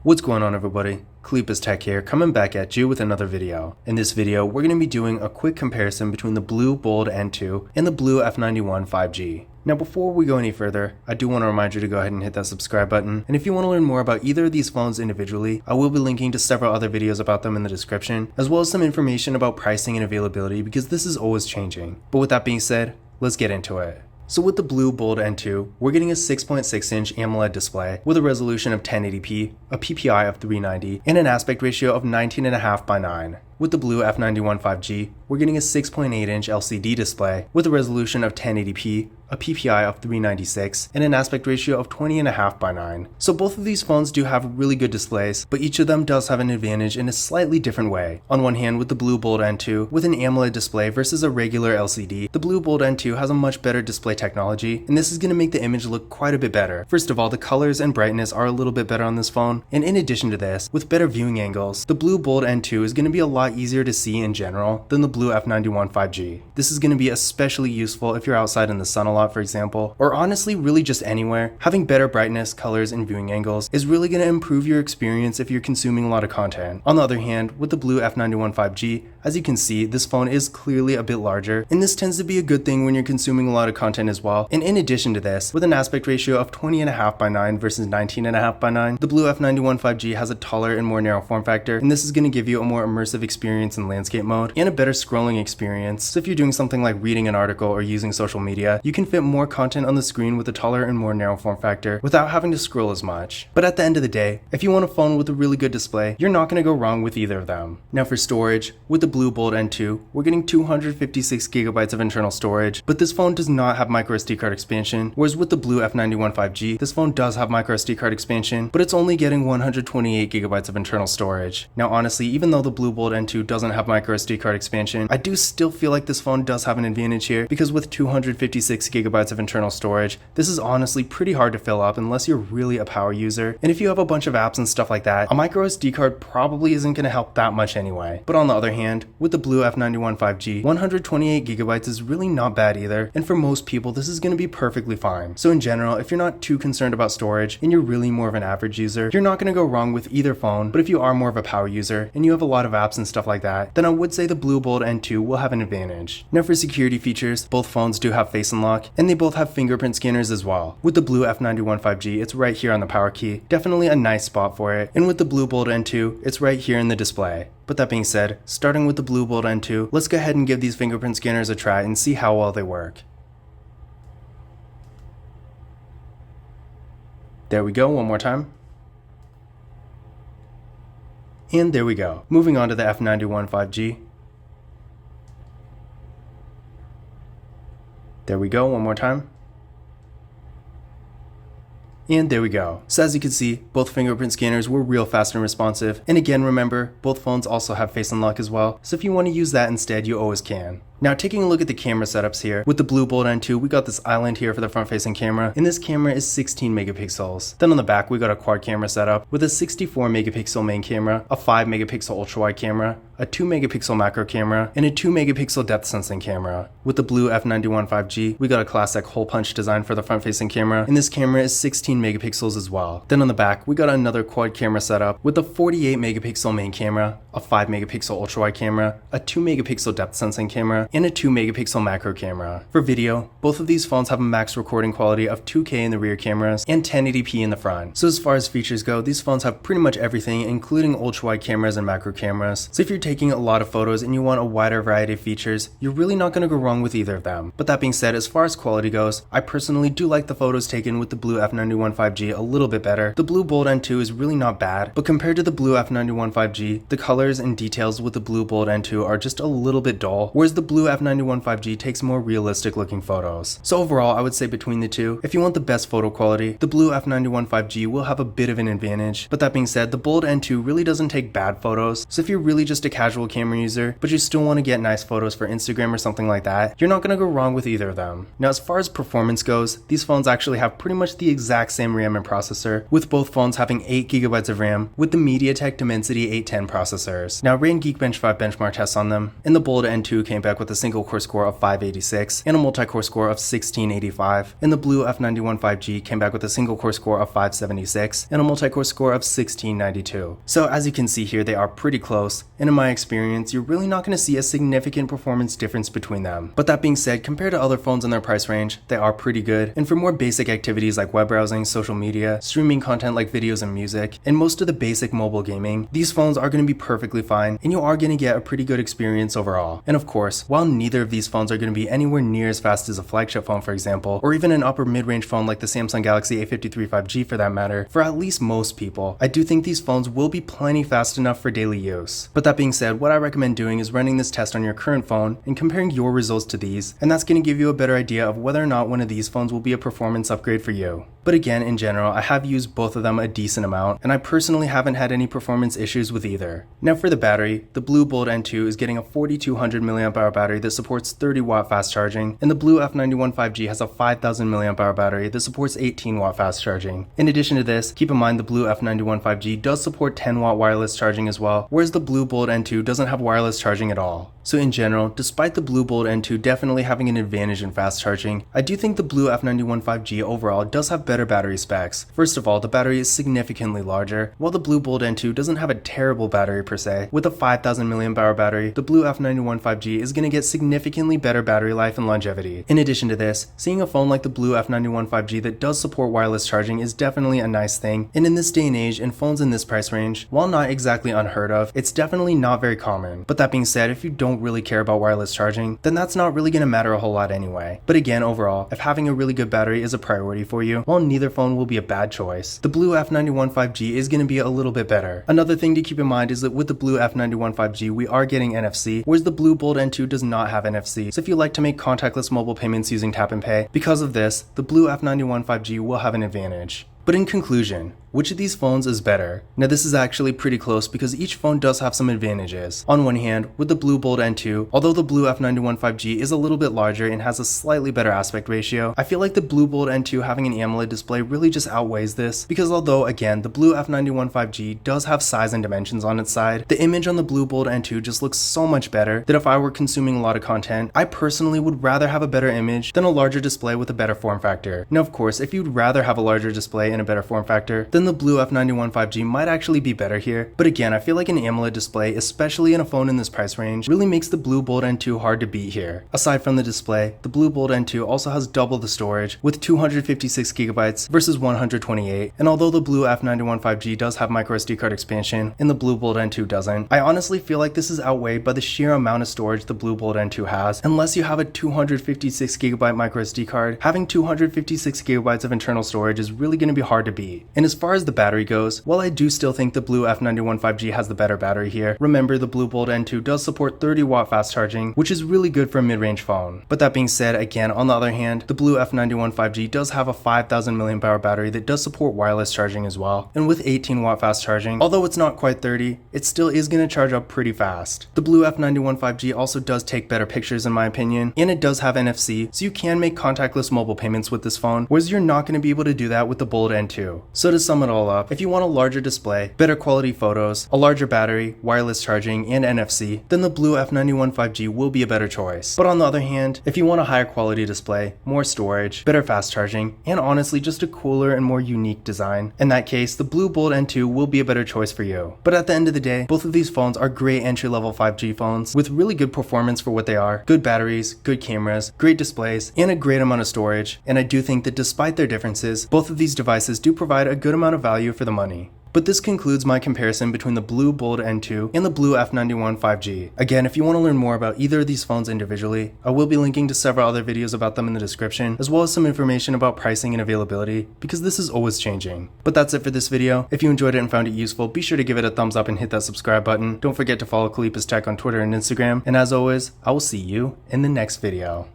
What's going on, everybody? Cleepus Tech here, coming back at you with another video. In this video, we're going to be doing a quick comparison between the BLU Bold N2 and the BLU F91 5G. Now before we go any further, I do want to remind you to go ahead and hit that subscribe button, and if you want to learn more about either of these phones individually, I will be linking to several other videos about them in the description, as well as some information about pricing and availability because this is always changing. But with that being said, let's get into it. So with the BLU Bold N2, we're getting a 6.6-inch AMOLED display with a resolution of 1080p, a PPI of 390, and an aspect ratio of 19.5 by 9. With the BLU F91 5G, we're getting a 6.8-inch LCD display with a resolution of 1080p, a PPI of 396, and an aspect ratio of 20.5 by 9. So both of these phones do have really good displays, but each of them does have an advantage in a slightly different way. On one hand, with the BLU Bold N2, with an AMOLED display versus a regular LCD, the BLU Bold N2 has a much better display technology, and this is going to make the image look quite a bit better. First of all, the colors and brightness are a little bit better on this phone, and in addition to this, with better viewing angles, the BLU Bold N2 is going to be a lot easier to see in general than the BLU F91 5G. This is going to be especially useful if you're outside in the sun a lot, for example, or honestly really just anywhere. Having better brightness, colors, and viewing angles is really going to improve your experience if you're consuming a lot of content. On the other hand, with the BLU F91 5G, as you can see, this phone is clearly a bit larger, and this tends to be a good thing when you're consuming a lot of content as well. And in addition to this, with an aspect ratio of 20.5 by 9 versus 19.5 by 9, the BLU F91 5G has a taller and more narrow form factor, and this is going to give you a more immersive experience in landscape mode and a better scrolling experience. So if you're doing something like reading an article or using social media, you can fit more content on the screen with a taller and more narrow form factor without having to scroll as much. But at the end of the day, if you want a phone with a really good display, you're not going to go wrong with either of them. Now for storage, with the BLU Bold N2, we're getting 256 gigabytes of internal storage, but this phone does not have microSD card expansion, whereas with the BLU F91 5G, this phone does have microSD card expansion, but it's only getting 128 gigabytes of internal storage. Now honestly, even though the BLU Bold N2 doesn't have microSD card expansion, I do still feel like this phone does have an advantage here, because with 256 gigabytes of internal storage, this is honestly pretty hard to fill up unless you're really a power user, and if you have a bunch of apps and stuff like that, a microSD card probably isn't going to help that much anyway. But on the other hand, with the BLU F91 5G, 128 gigabytes is really not bad either, and for most people this is going to be perfectly fine. So in general, if you're not too concerned about storage and you're really more of an average user, you're not going to go wrong with either phone. But if you are more of a power user and you have a lot of apps and stuff like that, then I would say the BLU Bold N2 will have an advantage. Now for security features, both phones do have face unlock, and they both have fingerprint scanners as well. With the BLU F91 5G, it's right here on the power key, definitely a nice spot for it, and with the BLU Bold N2, it's right here in the display. But that being said, starting with the BLU Bold N2, let's go ahead and give these fingerprint scanners a try and see how well they work. There we go, one more time. And there we go. Moving on to the F91 5G. There we go, one more time. And there we go. So as you can see, both fingerprint scanners were real fast and responsive. And again, remember, both phones also have face unlock as well. So if you want to use that instead, you always can. Now taking a look at the camera setups here, with the BLU Bold N2, we got this island here for the front facing camera, and this camera is 16 megapixels. Then on the back, we got a quad camera setup with a 64 megapixel main camera, a 5 megapixel ultra wide camera, a 2 megapixel macro camera, and a 2 megapixel depth sensing camera. With the BLU F91 5G, we got a classic hole punch design for the front facing camera, and this camera is 16 megapixels as well. Then on the back, we got another quad camera setup with a 48 megapixel main camera, a 5 megapixel ultra wide camera, a 2 megapixel depth sensing camera, and a 2 megapixel macro camera. For video, both of these phones have a max recording quality of 2K in the rear cameras and 1080p in the front. So as far as features go, these phones have pretty much everything, including ultra wide cameras and macro cameras. So if you're taking a lot of photos and you want a wider variety of features, you're really not going to go wrong with either of them. But that being said, as far as quality goes, I personally do like the photos taken with the BLU F91 5G a little bit better. The BLU Bold N2 is really not bad, but compared to the BLU F91 5G, the colors and details with the BLU Bold N2 are just a little bit dull, whereas the BLU F91 5G takes more realistic looking photos. So overall, I would say between the two, if you want the best photo quality, the BLU F91 5G will have a bit of an advantage. But that being said, the Bold N2 really doesn't take bad photos, so if you're really just a casual camera user, but you still want to get nice photos for Instagram or something like that, you're not going to go wrong with either of them. Now as far as performance goes, these phones actually have pretty much the exact same RAM and processor, with both phones having 8 gigabytes of RAM with the MediaTek Dimensity 810 processors. Now I ran Geekbench 5 benchmark tests on them, and the Bold N2 came back with with a single core score of 586 and a multi-core score of 1685, and the BLU F91 5G came back with a single core score of 576 and a multi-core score of 1692. So as you can see here, they are pretty close, and in my experience, you're really not going to see a significant performance difference between them. But that being said, compared to other phones in their price range, they are pretty good, and for more basic activities like web browsing, social media, streaming content like videos and music, and most of the basic mobile gaming, these phones are going to be perfectly fine, and you are going to get a pretty good experience overall. And of course, while neither of these phones are going to be anywhere near as fast as a flagship phone, for example, or even an upper mid-range phone like the Samsung Galaxy A53 5G for that matter, for at least most people, I do think these phones will be plenty fast enough for daily use. But that being said, what I recommend doing is running this test on your current phone and comparing your results to these, and that's going to give you a better idea of whether or not one of these phones will be a performance upgrade for you. But again, in general, I have used both of them a decent amount, and I personally haven't had any performance issues with either. Now for the battery, the BLU Bold N2 is getting a 4200 mAh battery that supports 30 watt fast charging, and the BLU F91 5G has a 5000 mAh battery that supports 18 watt fast charging. In addition to this, keep in mind the BLU F91 5G does support 10 watt wireless charging as well, whereas the BLU Bold N2 doesn't have wireless charging at all. So in general, despite the BLU Bold N2 definitely having an advantage in fast charging, I do think the BLU F91 5G overall does have better battery specs. First of all, the battery is significantly larger, while the BLU Bold N2 doesn't have a terrible battery per se. With a 5000 mAh battery, the BLU F91 5G is going to get significantly better battery life and longevity. In addition to this, seeing a phone like the BLU F91 5G that does support wireless charging is definitely a nice thing, and in this day and age, in phones in this price range, while not exactly unheard of, it's definitely not very common. But that being said, if you don't really care about wireless charging, then that's not really going to matter a whole lot anyway. But again, overall, if having a really good battery is a priority for you, while neither phone will be a bad choice, the BLU F91 5G is going to be a little bit better. Another thing to keep in mind is that with the BLU F91 5G, we are getting NFC, whereas the BLU Bold N2 does not have NFC. So if you like to make contactless mobile payments using tap and pay, because of this, the BLU F91 5G will have an advantage. But in conclusion, which of these phones is better? Now this is actually pretty close because each phone does have some advantages. On one hand, with the BLU Bold N2, although the BLU F91 5G is a little bit larger and has a slightly better aspect ratio, I feel like the BLU Bold N2 having an AMOLED display really just outweighs this, because although again, the BLU F91 5G does have size and dimensions on its side, the image on the BLU Bold N2 just looks so much better that if I were consuming a lot of content, I personally would rather have a better image than a larger display with a better form factor. Now of course, if you'd rather have a larger display and a better form factor, then the BLU F91 5G might actually be better here. But again, I feel like an AMOLED display, especially in a phone in this price range, really makes the BLU Bold N2 hard to beat here. Aside from the display, the BLU Bold N2 also has double the storage with 256GB versus 128, and although the BLU F91 5G does have microSD card expansion and the BLU Bold N2 doesn't, I honestly feel like this is outweighed by the sheer amount of storage the BLU Bold N2 has. Unless you have a 256GB microSD card, having 256GB of internal storage is really going to be hard to beat. And as far as the battery goes, while I do still think the BLU F91 5G has the better battery here, remember the BLU Bold N2 does support 30 watt fast charging, which is really good for a mid-range phone. But that being said, again, on the other hand, the BLU F91 5G does have a 5000 mAh battery that does support wireless charging as well, and with 18 watt fast charging, although it's not quite 30, it still is going to charge up pretty fast. The BLU F91 5G also does take better pictures in my opinion, and it does have NFC, so you can make contactless mobile payments with this phone, whereas you're not going to be able to do that with the Bold N2. So to sum it all up, if you want a larger display, better quality photos, a larger battery, wireless charging, and NFC, then the BLU F91 5G will be a better choice. But on the other hand, if you want a higher quality display, more storage, better fast charging, and honestly just a cooler and more unique design, in that case, the BLU Bold N2 will be a better choice for you. But at the end of the day, both of these phones are great entry-level 5G phones with really good performance for what they are, good batteries, good cameras, great displays, and a great amount of storage. And I do think that despite their differences, both of these devices do provide a good amount of value for the money. But this concludes my comparison between the BLU Bold N2 and the BLU F91 5G. Again, if you want to learn more about either of these phones individually, I will be linking to several other videos about them in the description, as well as some information about pricing and availability, because this is always changing. But that's it for this video. If you enjoyed it and found it useful, be sure to give it a thumbs up and hit that subscribe button. Don't forget to follow Kalip's Tech on Twitter and Instagram, and as always, I will see you in the next video.